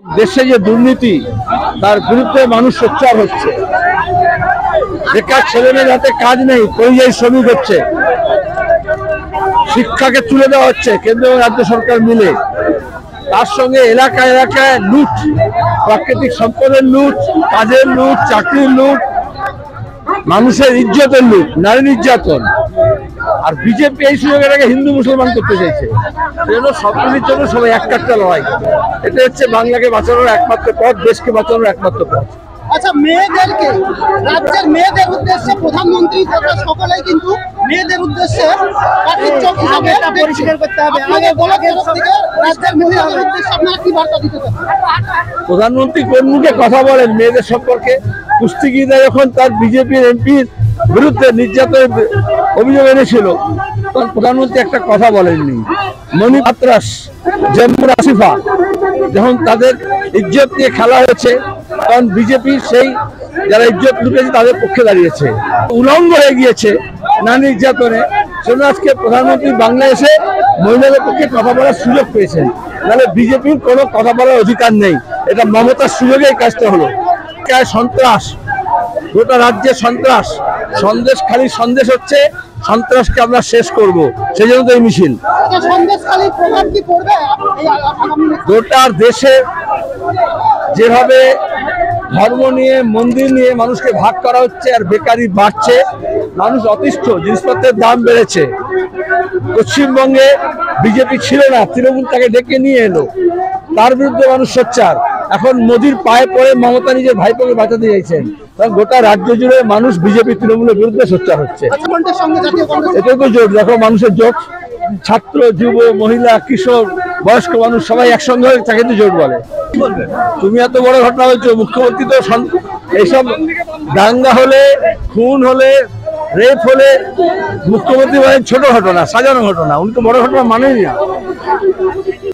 দেশে যে দুর্নীতি তার বিরুদ্ধে মানুষ সোচ্চার হচ্ছে। বেকার ছেলেমেয়ের হাতে কাজ নেই, পরিযায়ী শ্রমিক হচ্ছে, শিক্ষাকে তুলে দেওয়া হচ্ছে কেন্দ্র এবং রাজ্য সরকার মিলে। তার সঙ্গে এলাকায় এলাকায় লুট, প্রাকৃতিক সম্পদের লুট, কাজের লুট, চাকরির লুট, মানুষের ইজ্জতের লুট, নারী নির্যাতন। আর বিজেপি এই সুযোগটাকে হিন্দু মুসলমান করতে চাইছে। সেজন্য সবগুলির জন্য সবাই এক কাটটা লড়াই। এটা হচ্ছে বাংলাকে বাঁচানোর একমাত্র পথ, দেশকে বাঁচানোর একমাত্র পথ। আচ্ছা, মেয়েদেরকে, রাজ্যের মেয়েদের উদ্দেশ্যে প্রধানমন্ত্রী সকলেই কিন্তু মেয়েদের উদ্দেশ্যে পাখির চোখ হিসাবে পরিষ্কার করতে হবে। রাজ্যের মহিলাদের উদ্দেশ্যে আপনারা কি বার্তা দিতে চান? প্রধানমন্ত্রী কোন মুখে কথা বলেন মেয়েদের সম্পর্কে? কুস্তিগিরা যখন তার বিজেপির এমপির বিরুদ্ধে নির্যাতনের অভিযোগ এনেছিল তখন প্রধানমন্ত্রী একটা কথা বলেননি। মণি আত্রাস, জম্মুর আসিফা যখন তাদের ইজ্জত নিয়ে খেলা হয়েছে তখন বিজেপি সেই যারা ইজ্জত লুটেছে তাদের পক্ষে দাঁড়িয়েছে। উলঙ্গ হয়ে গিয়েছে নারী নির্যাতনে, সেজন্য আজকে প্রধানমন্ত্রী বাংলাদেশে মহিলাদের পক্ষে কথা বলার সুযোগ পেয়েছেন। নাহলে বিজেপির কোনো কথা বলার অধিকার নেই। এটা মমতার সুযোগে এই কাজটা হলো। সন্ত্রাস, গোটা রাজ্যে সন্ত্রাস, সন্দেশ খালি সন্দেশ হচ্ছে, সন্ত্রাসকে আমরা শেষ করব, সেই জন্য তো এই মিছিল। গোটা দেশে যেভাবে ধর্ম নিয়ে, মন্দির নিয়ে মানুষকে ভাগ করা হচ্ছে আর বেকারি বাড়ছে, মানুষ অতিষ্ঠ, জিনিসপত্রের দাম বেড়েছে। পশ্চিমবঙ্গে বিজেপি ছিল না, তৃণমূল তাকে ডেকে নিয়ে এলো, তার বিরুদ্ধে মানুষ সোচ্চার। এখন মোদির পায়ে পড়ে মমতা নিজের ভাইপোকে বাঁচাতে চাইছেন। গোটা রাজ্য জুড়ে মানুষ বিজেপি তৃণমূলের বিরুদ্ধে সোচ্চার হচ্ছে। এটাই তো জোট, দেখো মানুষের জোট, ছাত্র, যুব, মহিলা, কিশোর, বয়স্ক মানুষ সবাই একসঙ্গে তাকে তো জোট বলে। তুমি এত বড় ঘটনা হয়েছে, মুখ্যমন্ত্রী তো এইসব দাঙ্গা হলে, খুন হলে, রেপ হলে মুখ্যমন্ত্রী বলেন ছোট ঘটনা, সাজানো ঘটনা। উনি তো বড় ঘটনা মানেনি না।